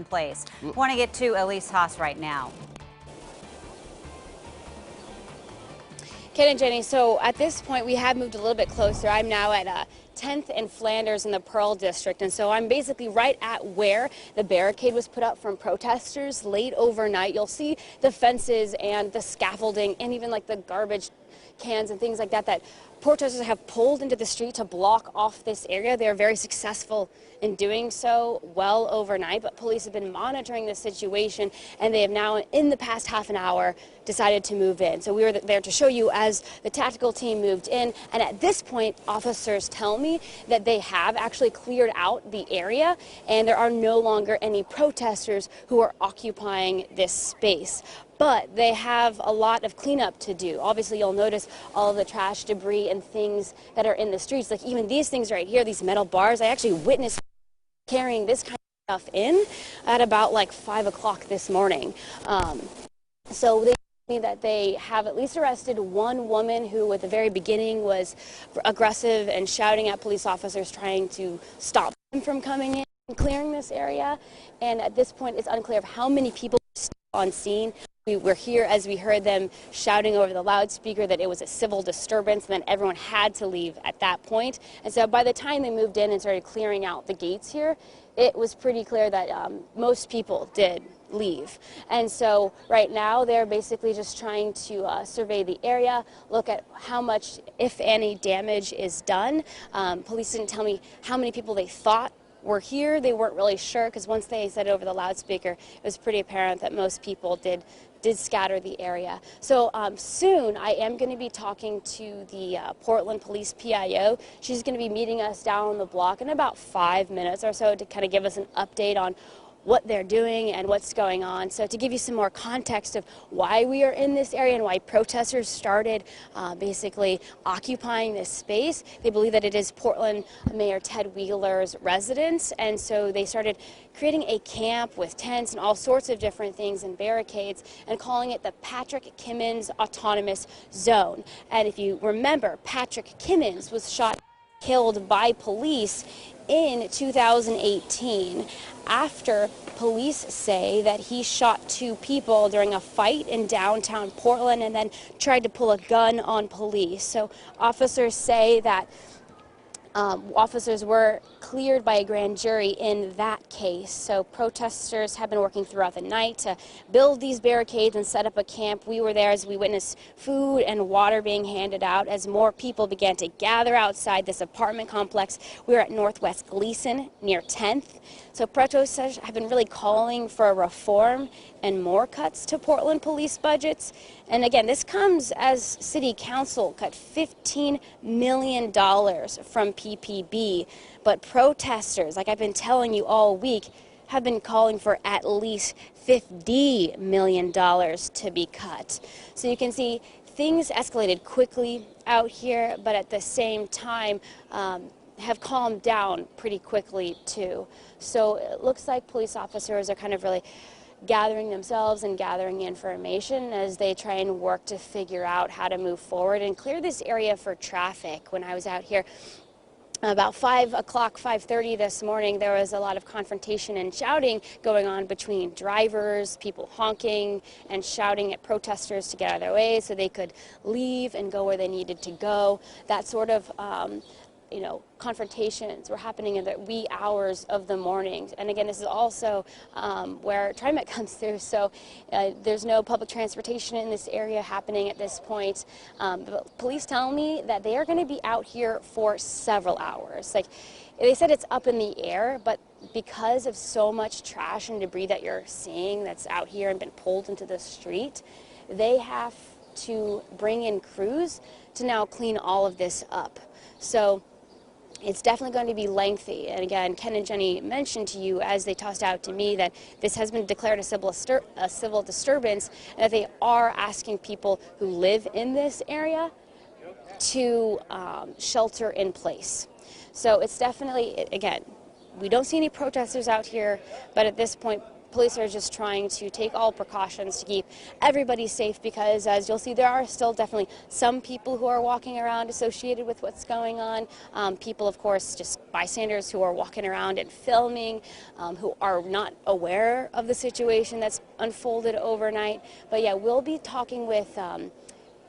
place. Want to get to Elise Haas right now. Ken and Jenny, so at this point we have moved a little bit closer. I'm now at 10th and Flanders in the Pearl District, and so I'm basically right at where the barricade was put up from protesters late overnight. You'll see the fences and the scaffolding and even like the garbage cans and things like that that protesters have pulled into the street to block off this area. They are very successful in doing so well overnight, but police have been monitoring the situation, and they have now, in the past half an hour, decided to move in. So we were there to show you as the tactical team moved in, and at this point, officers tell me that they have actually cleared out the area, and there are no longer any protesters who are occupying this space. But they have a lot of cleanup to do. Obviously, you'll notice all of the trash, debris, and things that are in the streets. Like even these things right here, these metal bars, I actually witnessed carrying this kind of stuff in at about like 5 o'clock this morning. So they told me that they have at least arrested one woman who at the very beginning was aggressive and shouting at police officers trying to stop them from coming in and clearing this area. And at this point, it's unclear of how many people are still on scene. We were here as we heard them shouting over the loudspeaker that it was a civil disturbance, and then everyone had to leave at that point. And so by the time they moved in and started clearing out the gates here, it was pretty clear that most people did leave. And so right now they're basically just trying to survey the area, look at how much, if any, damage is done. Police didn't tell me how many people they thought were here. They weren't really sure, because once they said over the loudspeaker, it was pretty apparent that most people did scatter the area. So soon I am going to be talking to the Portland Police PIO. She's going to be meeting us down the block in about 5 minutes or so to kind of give us an update on what they're doing and what's going on. So to give you some more context of why we are in this area and why protesters started basically occupying this space, they believe that it is Portland Mayor Ted Wheeler's residence, and so they started creating a camp with tents and all sorts of different things and barricades and calling it the Patrick Kimmons Autonomous Zone. And if you remember, Patrick Kimmons was killed by police in 2018 after police say that he shot 2 people during a fight in downtown Portland and then tried to pull a gun on police. So officers say that officers were cleared by a grand jury in that case. So protesters have been working throughout the night to build these barricades and set up a camp. We were there as we witnessed food and water being handed out as more people began to gather outside this apartment complex. We were at Northwest Gleason near 10th. So protesters have been really calling for a reform and more cuts to Portland police budgets. And again, this comes as City Council cut $15 million from PPB. But protesters, like I've been telling you all week, have been calling for at least $50 million to be cut. So you can see things escalated quickly out here, but at the same time, have calmed down pretty quickly too. So it looks like police officers are kind of really gathering themselves and gathering information as they try and work to figure out how to move forward and clear this area for traffic. When I was out here about 5 o'clock, 5:30 this morning, there was a lot of confrontation and shouting going on between drivers, people honking and shouting at protesters to get out of their way so they could leave and go where they needed to go. That sort of confrontations were happening in the wee hours of the morning. And again, this is also where TriMet comes through, so there's no public transportation in this area happening at this point. But police tell me that they are going to be out here for several hours. Like, they said it's up in the air, but because of so much trash and debris that you're seeing that's out here and been pulled into the street, they have to bring in crews to now clean all of this up. So it's definitely going to be lengthy. And again, Ken and Jenny mentioned to you as they tossed out to me that this has been declared a civil disturbance, and that they are asking people who live in this area to shelter in place. So it's definitely, again, we don't see any protesters out here, but at this point, police are just trying to take all precautions to keep everybody safe because, as you'll see, there are still definitely some people who are walking around associated with what's going on. People, of course, just bystanders who are walking around and filming, who are not aware of the situation that's unfolded overnight. But yeah, we'll be talking with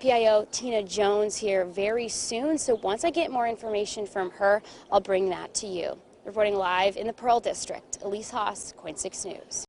PIO Tina Jones here very soon. So once I get more information from her, I'll bring that to you. Reporting live in the Pearl District, Elise Haas, KOIN 6 News.